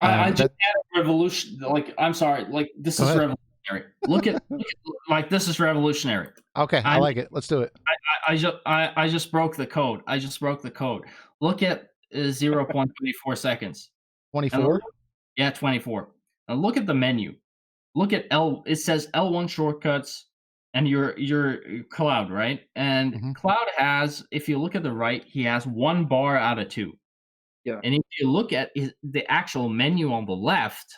I just had a revolution. Like, I'm sorry. Like, this is revolutionary. Look at like, this is revolutionary. Okay, I like it. Let's do it. I just broke the code. I just broke the code. Look at 0.24 seconds. 24? Yeah, 24. Now look at the menu. Look at L. It says L1 shortcuts, and your Cloud, right? And Cloud has, if you look at the right, he has 1 bar out of 2. Yeah. And if you look at the actual menu on the left,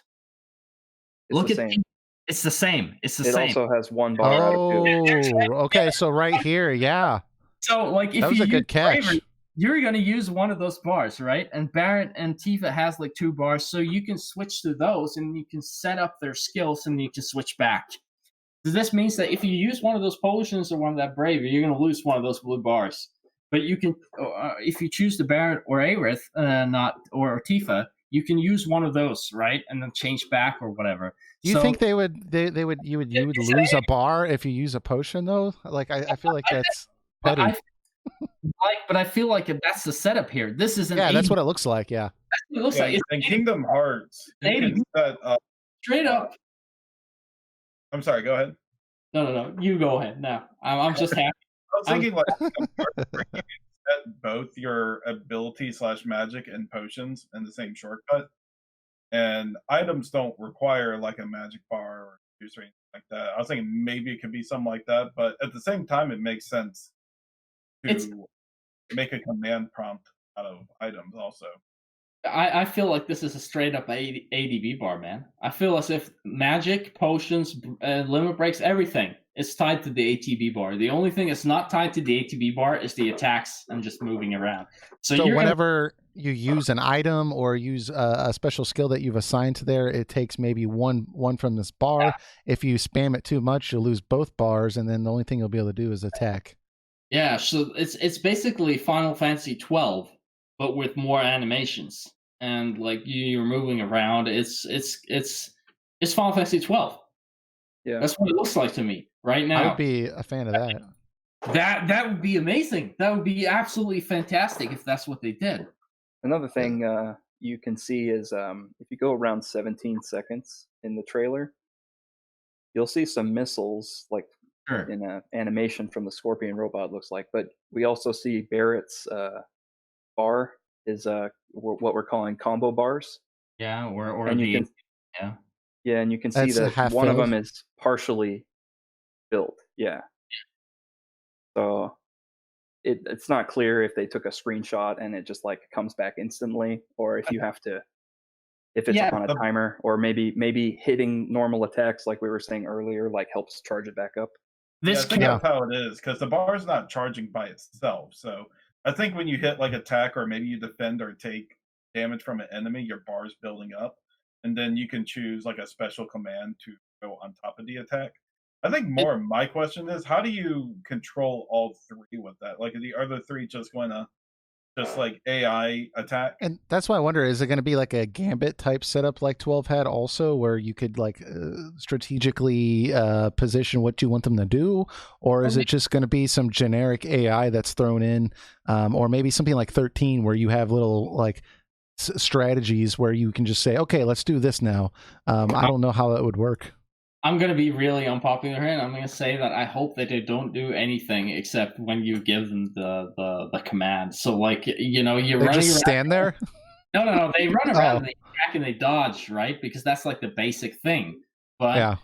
it's the same. It's the same. It's the same. It also has 1 bar out of 2. Oh, okay. So right here, yeah. So like, if that was a good catch. Bravery, you're going to use one of those bars, right? And Barrett and Tifa has like 2 bars, so you can switch to those, and you can set up their skills, and you can switch back. So this means that if you use one of those potions or one of that Bravery, you're going to lose one of those blue bars. But you can, if you choose the Barrett or Aerith, or Tifa, you can use one of those, right, and then change back or whatever. Do you think you would lose a bar if you use a potion though? Like I feel like that's petty. But I feel like that's the setup here. This is that's what it looks like. Yeah, that's what it looks like. In Kingdom Hearts, straight up. I'm sorry. Go ahead. No. You go ahead. No, I'm just happy. I was thinking like you set both your ability / magic and potions in the same shortcut, and items don't require like a magic bar or juice or anything like that. I was thinking maybe it could be something like that, but at the same time, it makes sense to make a command prompt out of items also. I feel like this is a straight up ADB bar, man. I feel as if magic, potions, limit breaks, everything is tied to the ATB bar. The only thing that's not tied to the ATB bar is the attacks and just moving around. So whenever you use an item or use a special skill that you've assigned to there, it takes maybe one from this bar. Yeah. If you spam it too much, you'll lose both bars, and then the only thing you'll be able to do is attack. Yeah, so it's basically Final Fantasy 12. But with more animations, and like you're moving around. It's Final Fantasy 12. Yeah, that's what it looks like to me right now. I would be a fan of that. That would be amazing. That would be absolutely fantastic if that's what they did. Another thing you can see is if you go around 17 seconds in the trailer, you'll see some missiles like in an animation from the Scorpion robot, looks like. But we also see Barrett's bar is what we're calling combo bars. Yeah, or and you can, and you can see that one of them is partially built. Yeah. So it's not clear if they took a screenshot and it just like comes back instantly, or if you have to, if it's on a timer, or maybe hitting normal attacks like we were saying earlier, like helps charge it back up. I think that's how it is, because the bar is not charging by itself. So I think when you hit like attack, or maybe you defend or take damage from an enemy, your bar is building up, and then you can choose like a special command to go on top of the attack. I think more my question is, how do you control all 3 with that? Like, are the other 3 just going to just like AI attack? And that's why I wonder, is it going to be like a Gambit type setup like 12 had also, where you could like strategically position what you want them to do? Or is it just going to be some generic AI that's thrown in? Or maybe something like 13 where you have little like strategies where you can just say, okay, let's do this now. I don't know how that would work. I'm going to be really unpopular here, and I'm going to say that I hope that they don't do anything except when you give them the command. So, like, you're running just around. Stand there? No. They run around and they attack and they dodge, right? Because that's like the basic thing. But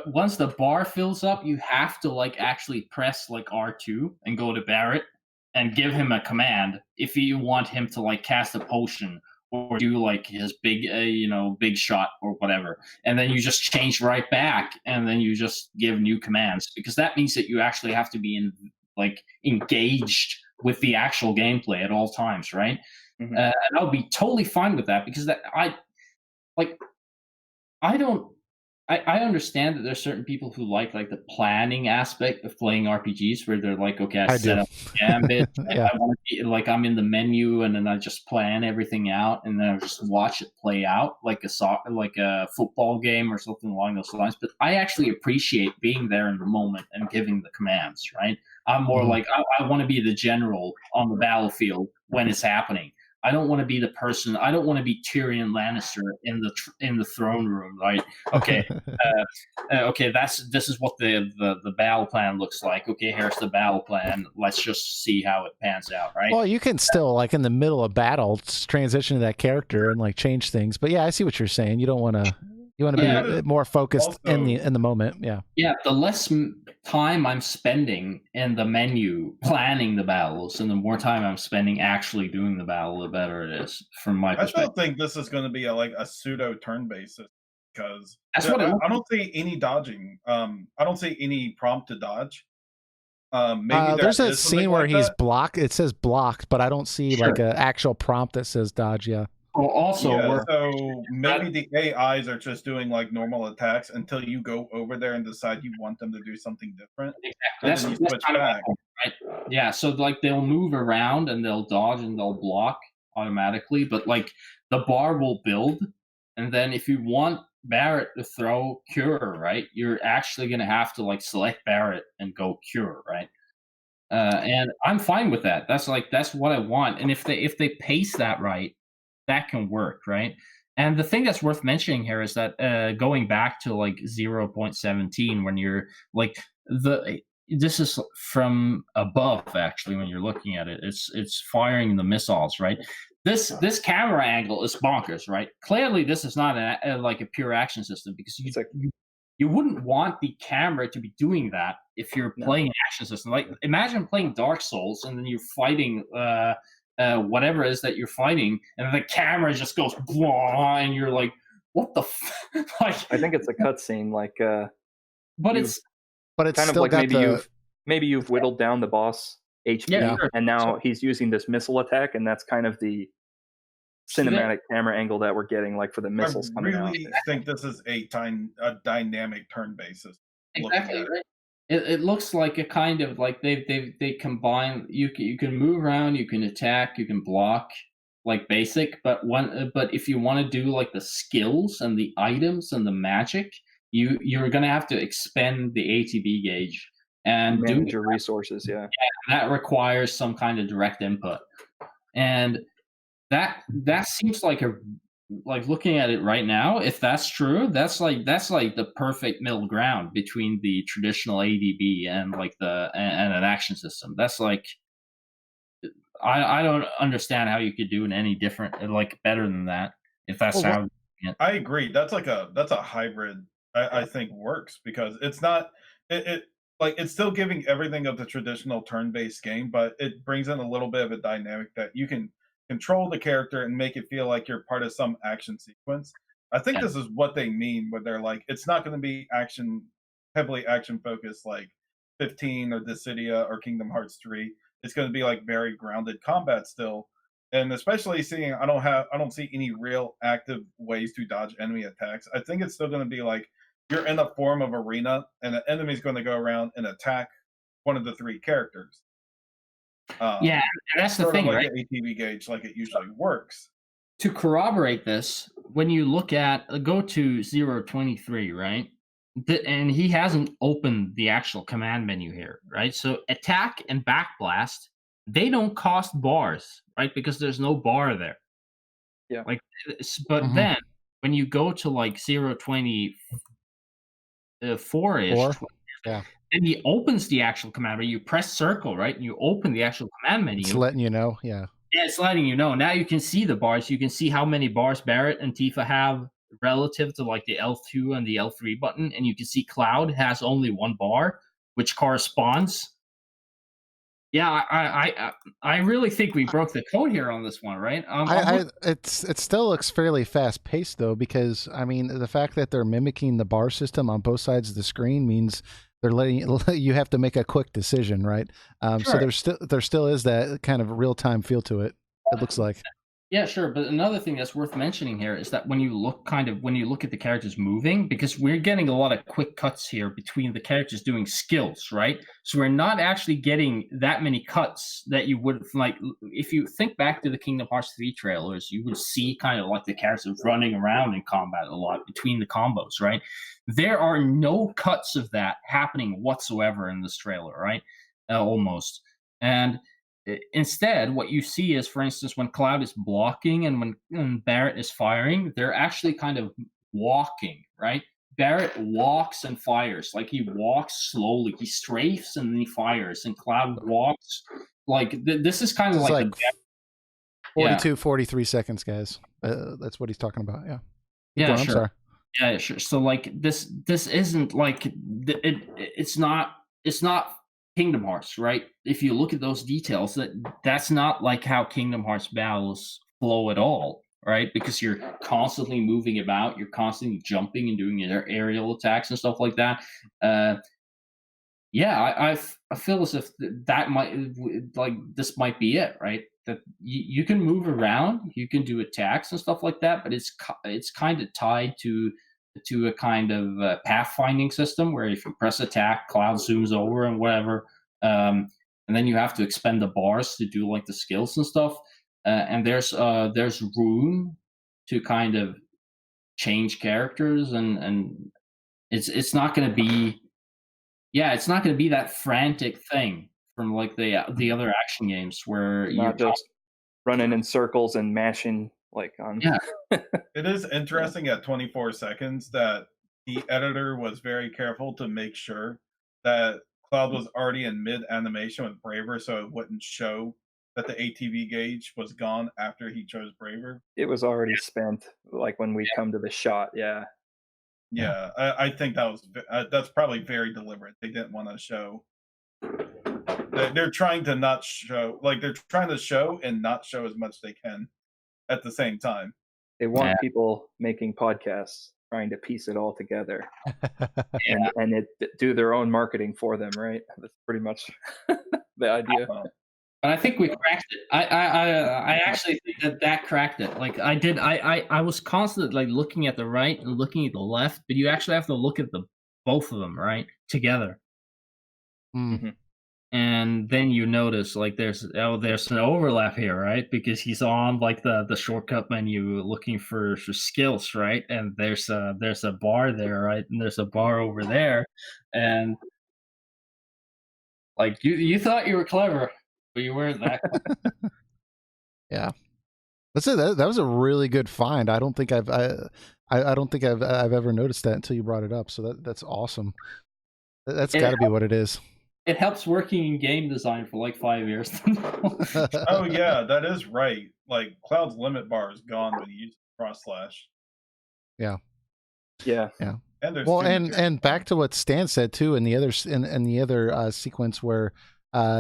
once the bar fills up, you have to like actually press like R2 and go to Barrett and give him a command if you want him to like cast a potion or do like his big, big shot or whatever. And then you just change right back, and then you just give new commands, because that means that you actually have to be engaged with the actual gameplay at all times, right? Mm-hmm. And I'll be totally fine with that, because I don't I understand that there's certain people who like the planning aspect of playing RPGs, where they're like, okay, I set up gambit, yeah. I want to be like, I'm in the menu, and then I just plan everything out, and then I just watch it play out like a football game or something along those lines. But I actually appreciate being there in the moment and giving the commands. Right? I'm more like I want to be the general on the battlefield when it's happening. I don't want to be the person. I don't want to be Tyrion Lannister in the throne room, right? Okay, okay. This is what the battle plan looks like. Okay, here's the battle plan. Let's just see how it pans out, right? Well, you can still like in the middle of battle transition to that character and like change things. But yeah, I see what you're saying. You don't want to. You want to be more focused in the moment. Yeah. Yeah. The less time I'm spending in the menu planning the battles, and the more time I'm spending actually doing the battle, the better it is from my perspective. I still think this is going to be a pseudo turn basis, because I don't see any dodging. I don't see any prompt to dodge. Maybe there's a scene where he's blocked. It says blocked, but I don't see like an actual prompt that says dodge. Yeah. Well, also, so maybe the AIs are just doing like normal attacks until you go over there and decide you want them to do something different. Exactly. That's kind of right? Yeah. So like they'll move around and they'll dodge and they'll block automatically, but like the bar will build, and then if you want Barrett to throw cure, right, you're actually going to have to like select Barrett and go cure, right? And I'm fine with that. That's what I want. And if they pace that right, that can work, right? And the thing that's worth mentioning here is that going back to like 0.17, when you're like this is from above, actually, when you're looking at it, it's firing the missiles, right? This camera angle is bonkers, right? Clearly, this is not like a pure action system, because you wouldn't want the camera to be doing that if you're playing an action system. Like, imagine playing Dark Souls and then you're fighting whatever it is that you're fighting, and the camera just goes blah, and you're like, what the like, I think it's a cutscene, like but it's kind of like maybe you've whittled down the boss HP, and now he's using this missile attack, and that's kind of the cinematic camera angle that we're getting, like for the missiles coming out. I really think this is a dynamic turn basis. Exactly right. It looks like a kind of like they combine. You can move around, you can attack, you can block, like basic. But if you want to do like the skills and the items and the magic, you're gonna have to expend the ATB gauge and manage your resources. Yeah, that requires some kind of direct input, and that seems like looking at it right now, if that's true, that's like the perfect middle ground between the traditional ADB and like and an action system. That's like, I don't understand how you could do it any different, like better than that, if that's how. I agree. That's a hybrid. I think works, because it's not it's still giving everything of the traditional turn-based game, but it brings in a little bit of a dynamic that you can control the character and make it feel like you're part of some action sequence. I think this is what they mean when they're like, it's not going to be heavily action focused like 15 or Dissidia or Kingdom Hearts 3. It's going to be like very grounded combat still. And especially seeing I don't see any real active ways to dodge enemy attacks. I think it's still going to be like you're in a form of arena, and the enemy's going to go around and attack one of the three characters. Yeah, that's the thing, right? The ATB gauge, like it usually works. To corroborate this, when you look at go to 0.23, right? And he hasn't opened the actual command menu here, right? So attack and backblast, they don't cost bars, right? Because there's no bar there. Yeah. Like, but then when you go to like 0.24-ish, and he opens the actual command menu. You press circle, right? And you open the actual command menu. It's letting you know, yeah. Yeah, it's letting you know. Now you can see the bars. You can see how many bars Barrett and Tifa have relative to like the L2 and the L3 button. And you can see Cloud has only one bar, which corresponds. Yeah, I really think we broke the code here on this one, right? It still looks fairly fast paced though, because I mean the fact that they're mimicking the bar system on both sides of the screen means they're letting you have to make a quick decision, right? So there still is that kind of real time feel to it. It looks like. Yeah, sure. But another thing that's worth mentioning here is that when you look at the characters moving, because we're getting a lot of quick cuts here between the characters doing skills, right? So we're not actually getting that many cuts that you would like if you think back to the Kingdom Hearts 3 trailers, you would see kind of like the characters running around in combat a lot between the combos, right? There are no cuts of that happening whatsoever in this trailer, right? Almost. And instead, what you see is, for instance, when Cloud is blocking and when Barrett is firing, they're actually kind of walking, right? Barrett walks and fires. Like he walks slowly. He strafes and then he fires. And Cloud walks. Like this is kind of like the 42, 43 seconds, guys. That's what he's talking about. Yeah. Yeah, going, sure. I'm sorry. Yeah, sure. So like this isn't like it's not Kingdom Hearts, right? If you look at those details, that's not like how Kingdom Hearts battles flow at all, right? Because you're constantly moving about, you're constantly jumping and doing your aerial attacks and stuff like that. Yeah, I feel as if that might like this might be it, right? That you can move around, you can do attacks and stuff like that, but it's kind of tied to a kind of pathfinding system where if you press attack, Cloud zooms over and whatever, and then you have to expend the bars to do like the skills and stuff. And there's room to kind of change characters, and it's not going to be. Yeah, it's not going to be that frantic thing from like the other action games where you're just running in circles and mashing like on. Yeah, it is interesting at 24 seconds that the editor was very careful to make sure that Cloud was already in mid animation with Braver, so it wouldn't show that the ATV gauge was gone after he chose Braver. It was already spent, like when we come to the shot. Yeah. Yeah, I think that's probably very deliberate. They didn't want to show. They're trying to not show, like they're trying to show and not show as much they can at the same time. They want people making podcasts trying to piece it all together and do their own marketing for them, right? That's pretty much the idea. But I think we cracked it. I actually think that cracked it. Like I did. I was constantly like looking at the right and looking at the left, but you actually have to look at both of them right together. Mm-hmm. And then you notice like there's an overlap here, right? Because he's on like the shortcut menu looking for skills, right? And there's a bar there, right? And there's a bar over there, and like you thought you were clever. But you weren't that. Yeah, that's it. That was a really good find. I don't think I've ever noticed that until you brought it up. So that's awesome. That's got to be what it is. It helps working in game design for like 5 years. Oh yeah, that is right. Like Cloud's limit bar is gone when you use cross slash. Yeah. Yeah. Yeah. And back to what Stan said too, in the other sequence where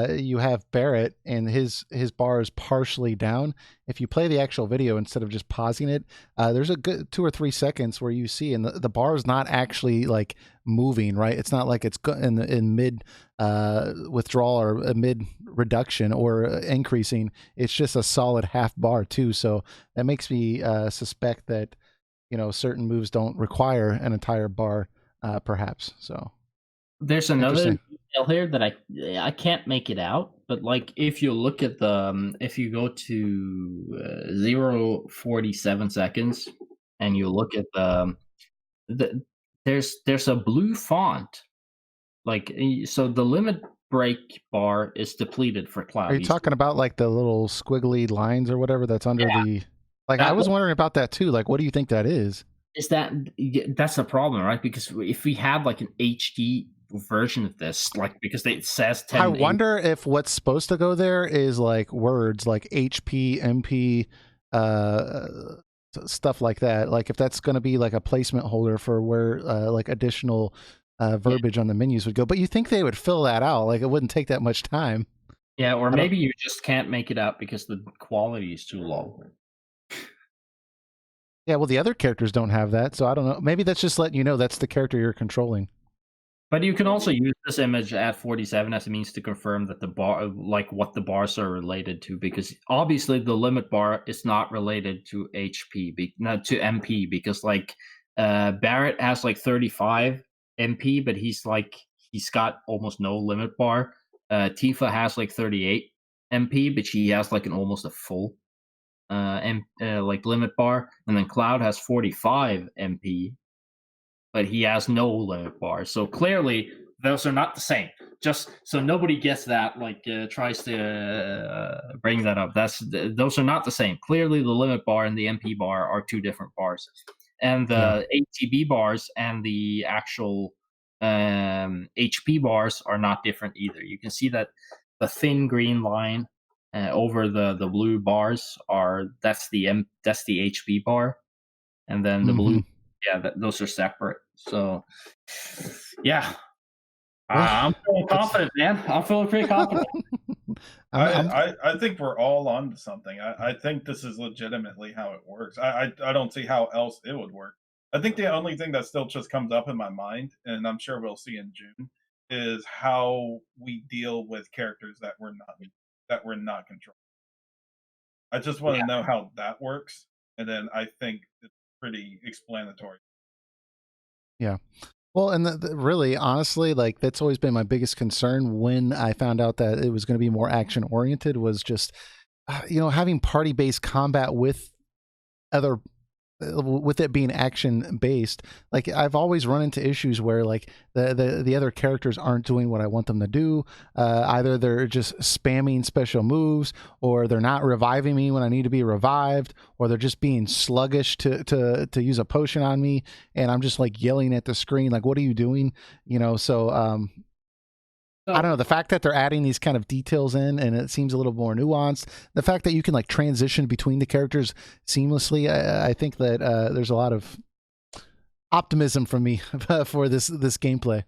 you have Barrett and his bar is partially down. If you play the actual video instead of just pausing it, there's a good 2 or 3 seconds where you see, and the bar is not actually like moving, right? It's not like it's in mid withdrawal or a mid reduction or increasing. It's just a solid half bar too. So that makes me suspect that certain moves don't require an entire bar, perhaps. So there's another detail here that I can't make it out, but like if you look at if you go to 0:47 seconds and you look at there's a blue font, like so the limit break bar is depleted for Cloud. Are you talking about like the little squiggly lines or whatever that's under the? Like I was wondering about that too. Like, what do you think that is? Is that's the problem, right? Because if we had like an HD version of this, like because it says 10. I wonder if what's supposed to go there is like words like HP, MP, stuff like that. Like if that's going to be like a placement holder for where like additional verbiage on the menus would go. But you think they would fill that out? Like it wouldn't take that much time. Yeah, or maybe you just can't make it out because the quality is too low. Yeah, well, the other characters don't have that, so I don't know. Maybe that's just letting you know that's the character you're controlling. But you can also use this image at 47 as a means to confirm that the bar, like what the bars are related to, because obviously the limit bar is not related to HP, not to MP, because like Barrett has like 35 MP, but he's got almost no limit bar. Tifa has like 38 MP, but she has like almost a full like limit bar, and then Cloud has 45 MP, but he has no limit bar. So clearly, those are not the same. Just so nobody gets that, tries to bring that up. Those are not the same. Clearly, the limit bar and the MP bar are two different bars, and the ATB bars and the actual HP bars are not different either. You can see that the thin green line over the blue bars that's the HP bar, and then the blue, those are separate. So yeah, I'm feeling confident, man. I'm feeling pretty confident. I think we're all on to something. I think this is legitimately how it works. I don't see how else it would work. I think the only thing that still just comes up in my mind, and I'm sure we'll see in June, is how we deal with characters that we're not controlling. I just want to know how that works, and then I think it's pretty explanatory. Yeah. Well, and really, honestly, like that's always been my biggest concern when I found out that it was going to be more action oriented, was just, having party based combat with it being action based. Like I've always run into issues where like the other characters aren't doing what I want them to do. Either they're just spamming special moves, or they're not reviving me when I need to be revived, or they're just being sluggish to use a potion on me, and I'm just like yelling at the screen like, what are you doing? So I don't know, the fact that they're adding these kind of details in, and it seems a little more nuanced. The fact that you can like transition between the characters seamlessly, I think that there's a lot of optimism from me for this gameplay.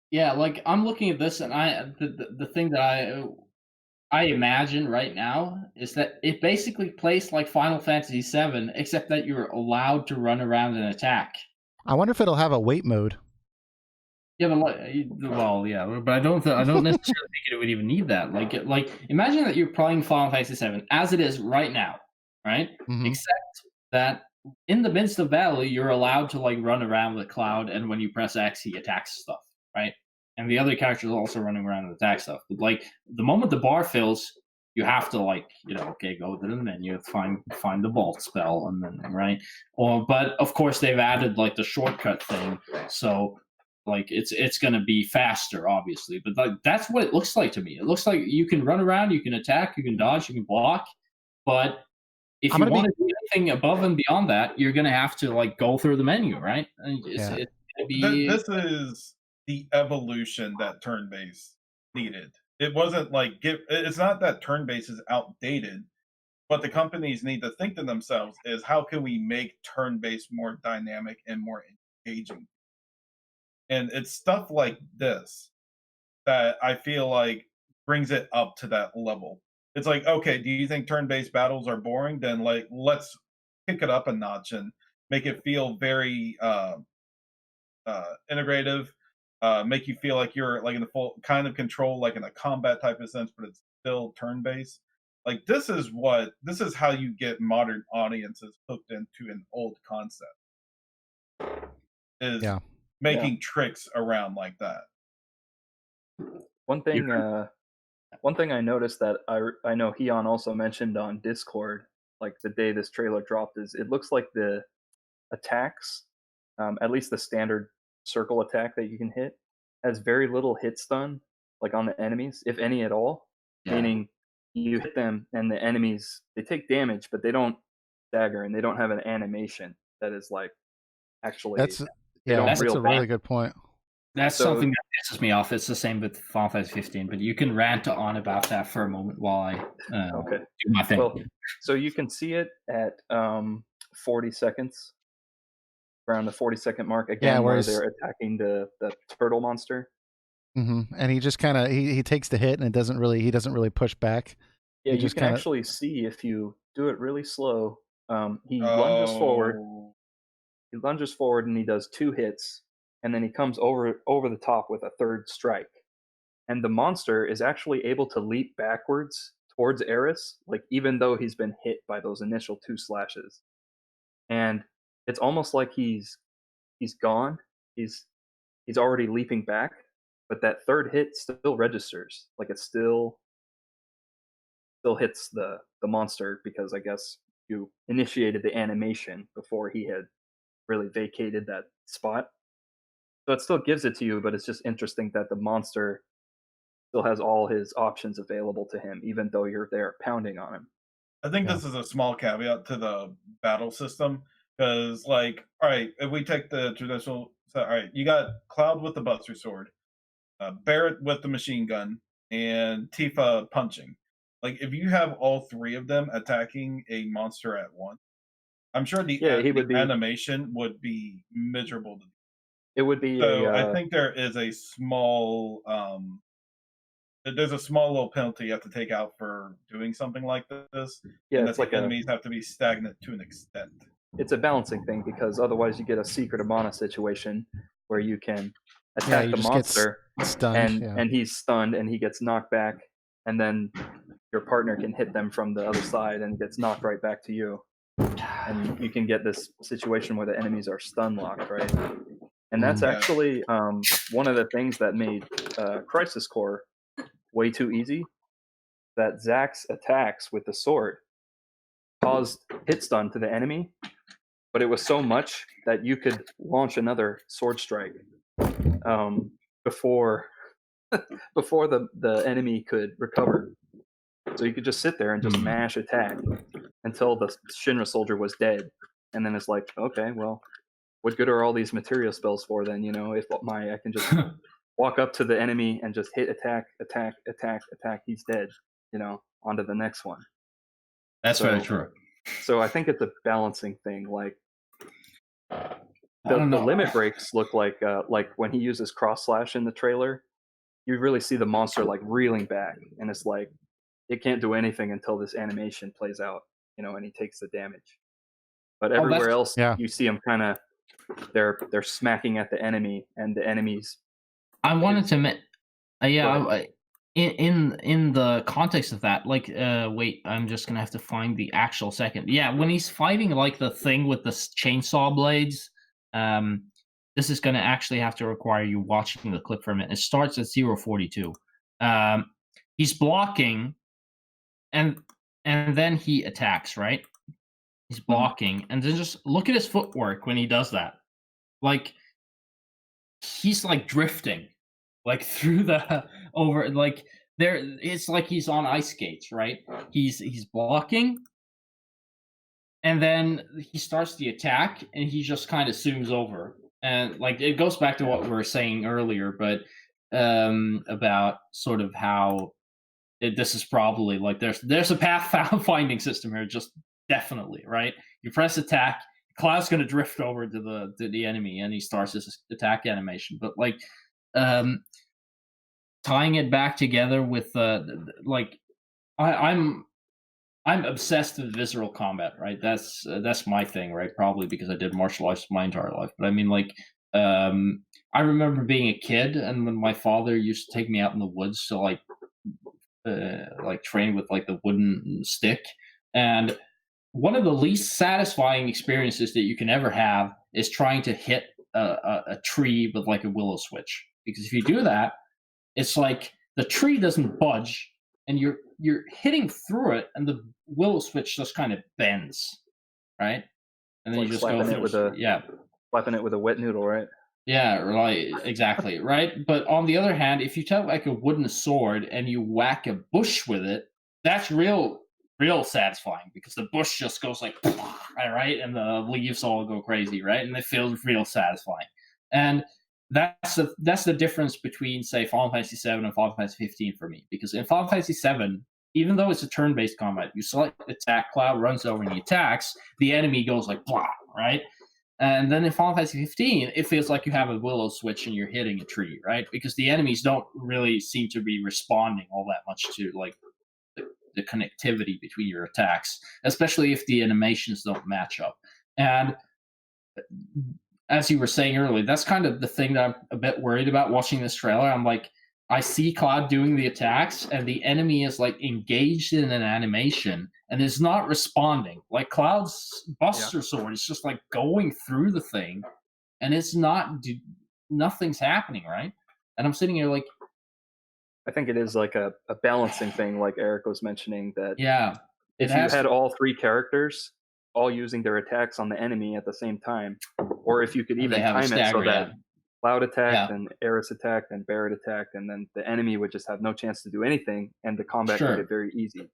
Yeah, like I'm looking at this, and the thing that I imagine right now is that it basically plays like Final Fantasy VII, except that you're allowed to run around and attack. I wonder if it'll have a wait mode. Yeah, but but I don't necessarily think it would even need that. Like imagine that you're playing Final Fantasy VII as it is right now, right? Mm-hmm. Except that in the midst of battle, you're allowed to like run around with Cloud, and when you press X, he attacks stuff, right? And the other characters are also running around and attack stuff. But like the moment the bar fills, you have to go to the menu, find the vault spell, and then right. But of course they've added like the shortcut thing, so like it's going to be faster, obviously, but like that's what it looks like to me. It looks like you can run around, you can attack, you can dodge, you can block, but if you want to do anything above and beyond that, you're going to have to like go through the menu, right? This is the evolution that turn-based needed. It wasn't like it's not that turn-based is outdated. What the companies need to think to themselves is, how can we make turn-based more dynamic and more engaging? And it's stuff like this that I feel like brings it up to that level. It's like, okay, do you think turn-based battles are boring? Then like let's kick it up a notch and make it feel very integrative, make you feel like you're like in the full kind of control, like in a combat type of sense, but it's still turn-based. Like this is how you get modern audiences hooked into an old concept. Is making tricks around like that. One thing I noticed that I know Heon also mentioned on Discord, like the day this trailer dropped, is it looks like the attacks, at least the standard circle attack that you can hit, has very little hit stun, like on the enemies, if any at all. Yeah. Meaning you hit them and the enemies, they take damage, but they don't stagger, and they don't have an animation that is like actually. That's a really good point. That's something that pisses me off. It's the same with Final Fantasy 15, but you can rant on about that for a moment while I do my thing. Well, so you can see it at 40 seconds, around the 40-second mark again, where they're attacking the turtle monster. Mm-hmm. And he just kind of he takes the hit, and he doesn't really push back. Yeah, you can actually see if you do it really slow. He lunges forward. He lunges forward and he does 2 hits, and then he comes over the top with a third strike. And the monster is actually able to leap backwards towards Eris, like even though he's been hit by those initial 2 slashes. And it's almost like he's gone. He's already leaping back, but that third hit still registers. Like it still hits the monster, because I guess you initiated the animation before he had really vacated that spot. So it still gives it to you, but it's just interesting that the monster still has all his options available to him, even though you're there pounding on him. I think this is a small caveat to the battle system, because, like, all right, if we take the traditional, so, all right, you got Cloud with the Buster Sword, Barrett with the machine gun, and Tifa punching. Like, if you have all 3 of them attacking a monster at once, I'm sure the animation would be miserable. It would be. So I think there is a small, there's a small little penalty you have to take out for doing something like this. Yeah, and it's like enemies have to be stagnant to an extent. It's a balancing thing, because otherwise you get a secret Amana situation where you can attack the monster stunned, and he's stunned and he gets knocked back, and then your partner can hit them from the other side and gets knocked right back to you. And you can get this situation where the enemies are stun locked, right? And that's actually one of the things that made Crisis Core way too easy. That Zack's attacks with the sword caused hit stun to the enemy, but it was so much that you could launch another sword strike before the enemy could recover. So you could just sit there and just mash attack until the Shinra soldier was dead, and then it's like, okay, well, what good are all these material spells for then? If I can just walk up to the enemy and just hit attack, he's dead. On to the next one. That's very true. So I think it's a balancing thing. Like the limit breaks look like when he uses cross slash in the trailer, you really see the monster like reeling back, and it's like it can't do anything until this animation plays out, and he takes the damage. But everywhere else, you see him kind of they're smacking at the enemy, and the enemies. I wanted to, in the context of that, like, wait, I'm just gonna have to find the actual second. Yeah, when he's fighting like the thing with the chainsaw blades, this is gonna actually have to require you watching the clip for a minute. It starts at 0:42. He's blocking, and then he attacks, right? He's blocking, and then just look at his footwork when he does that. Like, he's like drifting, like through the over, like there. It's like he's on ice skates, right? He's blocking, and then he starts the attack, and he just kind of zooms over, and like it goes back to what we were saying earlier, but about sort of how this is probably like there's a path finding system here, just definitely, right? You press attack, Cloud's going to drift over to the enemy, and he starts his attack animation. But like tying it back together with like I'm obsessed with visceral combat, right? That's my thing, right? Probably because I did martial arts my entire life. But I mean, like, I remember being a kid, and when my father used to take me out in the woods to like train with like the wooden stick, and one of the least satisfying experiences that you can ever have is trying to hit a tree with like a willow switch, because if you do that, it's like the tree doesn't budge, and you're hitting through it, and the willow switch just kind of bends, right? And then like you just slapping go it with slapping it with a wet noodle, right? Yeah, right, exactly, right? But on the other hand, if you take like a wooden sword and you whack a bush with it, that's real satisfying, because the bush just goes like, right, and the leaves all go crazy, right? And it feels real satisfying. And that's the difference between, say, Final Fantasy 7 and Final Fantasy 15 for me, because in Final Fantasy 7, even though it's a turn-based combat, you select attack, Cloud runs over and he attacks, the enemy goes like blah, right? And then in Final Fantasy 15, it feels like you have a willow switch and you're hitting a tree, right? Because the enemies don't really seem to be responding all that much to like the connectivity between your attacks, especially if the animations don't match up. And as you were saying earlier, that's kind of the thing that I'm a bit worried about watching this trailer. I'm like, I see Cloud doing the attacks, and the enemy is like engaged in an animation and is not responding. Like Cloud's Buster Sword is just like going through the thing, and it's not, nothing's happening, right? And I'm sitting here like, I think it is like a balancing thing, like Eric was mentioning, that if you had all 3 characters all using their attacks on the enemy at the same time, or if you could even time it so that Cloud attacked and Eris attacked and Barret attacked, and then the enemy would just have no chance to do anything, and the combat made it very easy.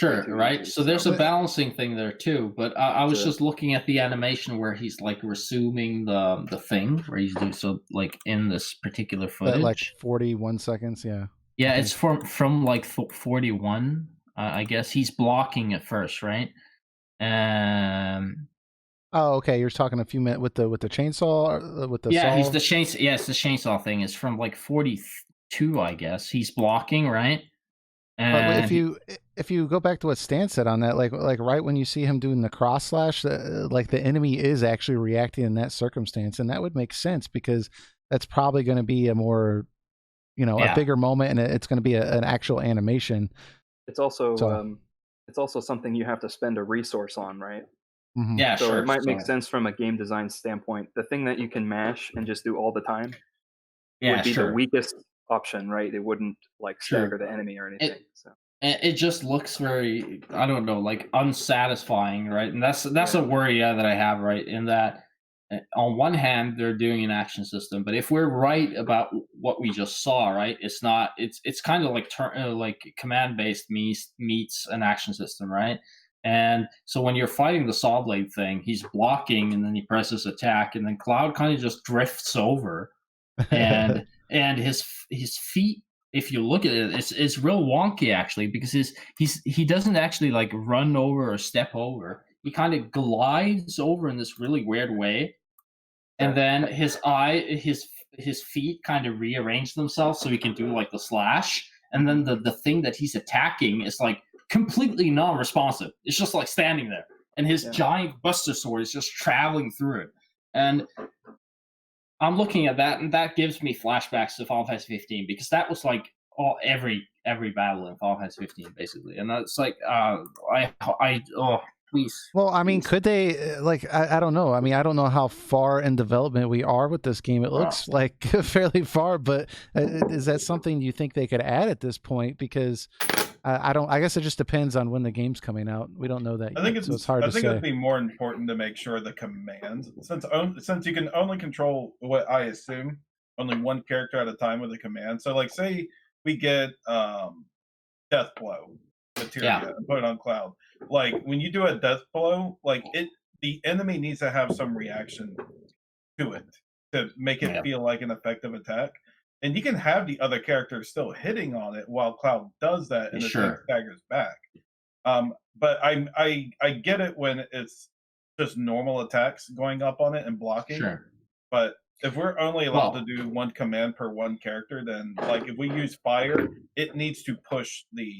Right? So there's a balancing thing there too, but I was just looking at the animation where he's like resuming the thing, where he's doing so like in this particular footage. Like 41 seconds, Yeah, it's from like 41, I guess. He's blocking at first, right? Oh, okay. You're talking a few minutes with the chainsaw, with the saw? He's the chainsaw. Yeah, it's the chainsaw thing. It's from like 42, I guess. He's blocking, right? And if you go back to what Stan said on that, like right when you see him doing the cross slash, like the enemy is actually reacting in that circumstance, and that would make sense because that's probably going to be a more, a bigger moment, and it's going to be an actual animation. It's also something you have to spend a resource on, right? Mm-hmm. Yeah, so it might make sense from a game design standpoint. The thing that you can mash and just do all the time would be the weakest option, right? It wouldn't like stagger the enemy or anything. It just looks very, I don't know, like unsatisfying, right? And that's a worry that I have, right? In that, on one hand, they're doing an action system, but if we're right about what we just saw, right, it's not. It's kind of like like command based meets an action system, right? And so when you're fighting the saw blade thing, he's blocking, and then he presses attack, and then Cloud kind of just drifts over, and his feet, if you look at it, it's real wonky actually, because he doesn't actually like run over or step over. He kind of glides over in this really weird way, and then his feet kind of rearrange themselves so he can do like the slash, and then the thing that he's attacking is like completely non-responsive. It's just like standing there, and his giant Buster Sword is just traveling through it. And I'm looking at that, and that gives me flashbacks to Final Fantasy 15, because that was like every battle in Final Fantasy 15 basically, and that's like please. Well, I mean, could they like? I don't know. I mean, I don't know how far in development we are with this game. It looks like fairly far, but is that something you think they could add at this point? Because I don't. I guess it just depends on when the game's coming out. We don't know that yet, so it's hard to say. I think it'd be more important to make sure the commands, since you can only control what I assume only one character at a time with a command. So, like, say we get Death Blow materia and put it on Cloud. Like when you do a death blow, like the enemy needs to have some reaction to it to make it feel like an effective attack. And you can have the other character still hitting on it while Cloud does that, and the thing staggers back. But I get it when it's just normal attacks going up on it and blocking. Sure. But if we're only allowed to do one command per one character, then like if we use fire, it needs to push the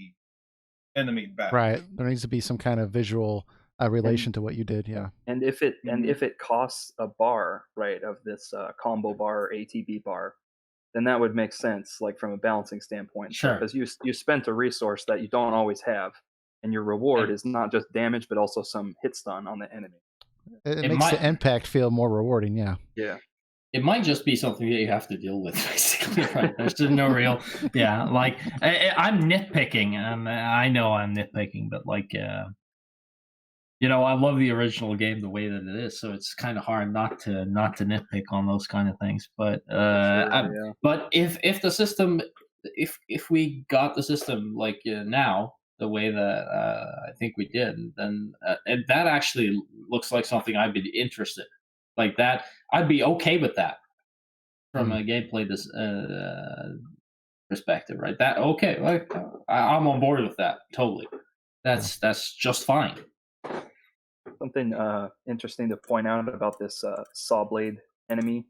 enemy back. Right. There needs to be some kind of visual relation to what you did. Yeah. And if it costs a bar, right, of this combo bar or ATB bar, then that would make sense, like from a balancing standpoint. Sure. Because you spent a resource that you don't always have, and your reward is not just damage, but also some hit stun on the enemy. It makes the impact feel more rewarding. Yeah. Yeah. It might just be something that you have to deal with, basically, right? There's just no real, like, I'm nitpicking, and I know I'm nitpicking, but like, I love the original game the way that it is, so it's kind of hard not to nitpick on those kind of things. But but if the system, if we got the system like now, the way that I think we did, then that actually looks like something I'd be interested in. Like that, I'd be okay with that from a gameplay perspective, right? That okay, like I'm on board with that totally. That's just fine. Something interesting to point out about this saw blade enemy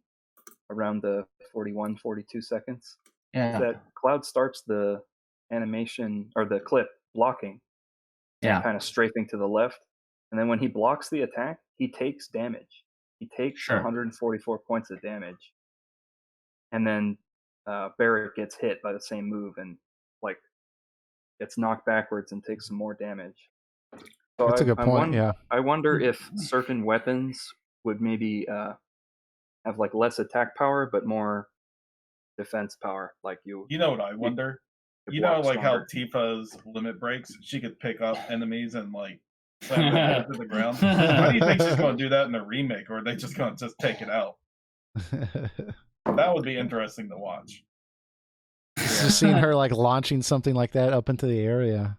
around the 41, 42 seconds is that Cloud starts the animation or the clip blocking, kind of strafing to the left, and then when he blocks the attack, he takes damage. He takes 144 points of damage, and then Barrett gets hit by the same move and like gets knocked backwards and takes some more damage. So that's a good point. I wonder if certain weapons would maybe have like less attack power but more defense power. Like you know what I wonder? You know, like how Tifa's limit breaks, she could pick up enemies and like slam them to the ground. How do you think she's going to do that in a remake, or are they just going to just take it out? That would be interesting to watch. Just seeing her like launching something like that up into the area.